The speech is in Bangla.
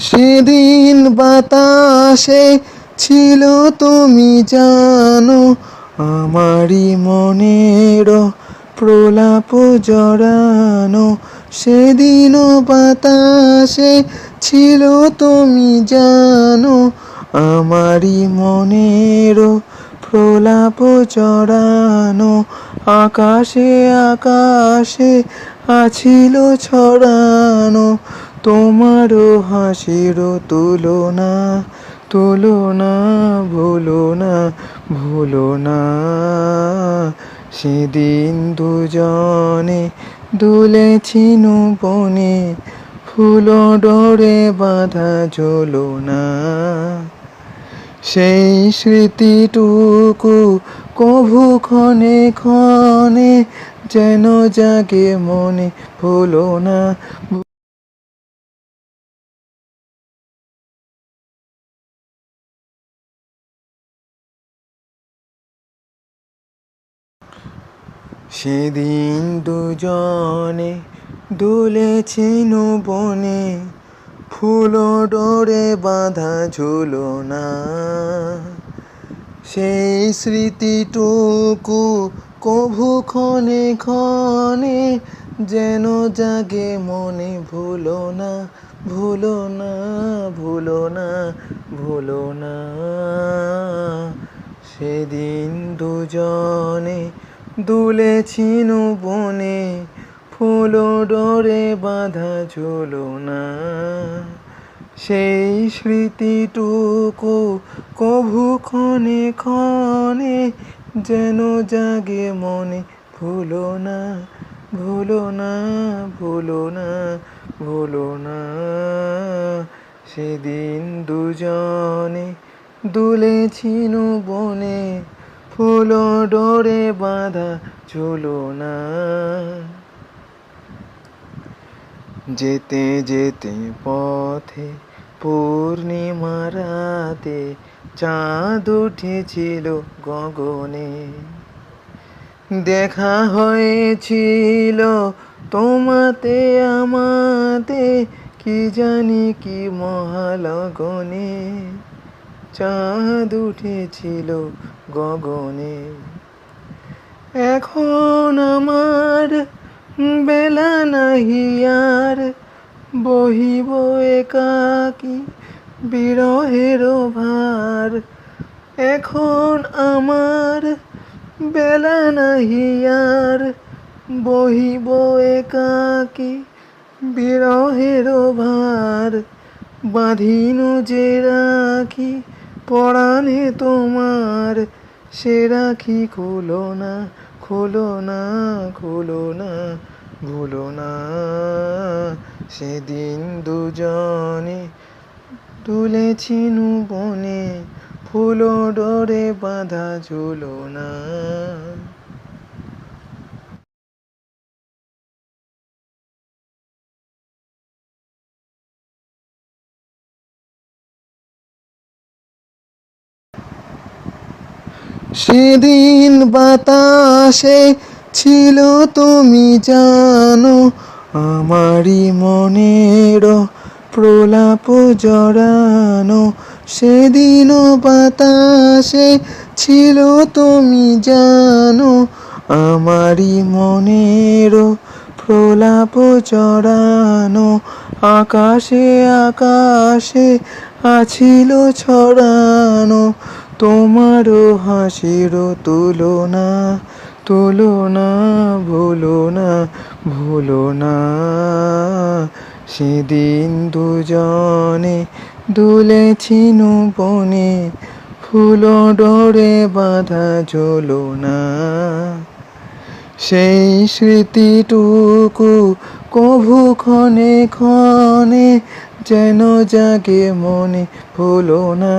সেদিন বাতাসে ছিল তুমি জানো, আমারই মনের প্রলাপ জড়ানো। সেদিনও বাতাসে ছিল তুমি জানো, আমারই মনের প্রলাপ জড়ানো। আকাশে আকাশে আছিল ছড়ানো, তোমারও হাসির তুলনা। তুলনা ভুলো না, ভুলো না। সেদিন দুজনে দুলেছি বনে, ফুল ডোরে বাঁধা ঝুলনা। সেই স্মৃতিটুকু কভু ক্ষণে ক্ষণে যেন জাগে মনে, ভুলো না। সেদিন দুজনে দুলেছি বনে, ফুল ডোরে বাঁধা ঝুলনা। সেই স্মৃতিটুকু কভু ক্ষণে ক্ষণে যেন জাগে মনে, ভুলো না, ভুলো না, ভুলো না, ভুলো না। সেদিন দুজনে দুলেছি বনে, ফুল ডোরে বাঁধা ঝুলনা। সেই স্মৃতিটুকু কভু ক্ষণে ক্ষণে যেন জাগে মনে, ভুলো না, ভুলো না, ভুলো না, ভুলো না। সেদিন দুজনে দুলেছি বনে, ফুল ডোরে বাঁধা ঝুলনা। যেতে যেতে পথে পূর্ণিমা রাতে চাঁদ উঠেছিল গগনে। দেখা হয়েছিল তোমাতে আমাতে, কি জানি কি মহালগনে। চাঁদ উঠেছিল গগনে। এখন আমার বেলা নাহি আর, বহিব একাকী বিরহের ভার। এখন আমার বেলা নাহি আর, বহিব একাকী বিরহের ভার। বাঁধিনু যে রাখি পরাণে তোমার, সে রাখি খুলো না, খুলো না, খুলো না, ভুলো না। সেদিন দুজনে দুলেছি বনে, ফুল ডোরে বাঁধা ঝুলনা। সেদিন বাতাসে ছিল তুমি জানো, আমারই মনের প্রলাপ জড়ানো। সেদিনও বাতাসে ছিল তুমি জানো, আমারই মনের প্রলাপ জড়ানো। আকাশে আকাশে আছিল ছড়ানো, তোমারও হাসির তুলনা। তুলনা ভুলো না, ভুলো না। সেদিন দুজনে দুলেছি বনে, ফুল ডোরে বাঁধা ঝুলনা। সেই স্মৃতিটুকু কভু ক্ষণে ক্ষণে যেন জাগে মনে, ভুলো না।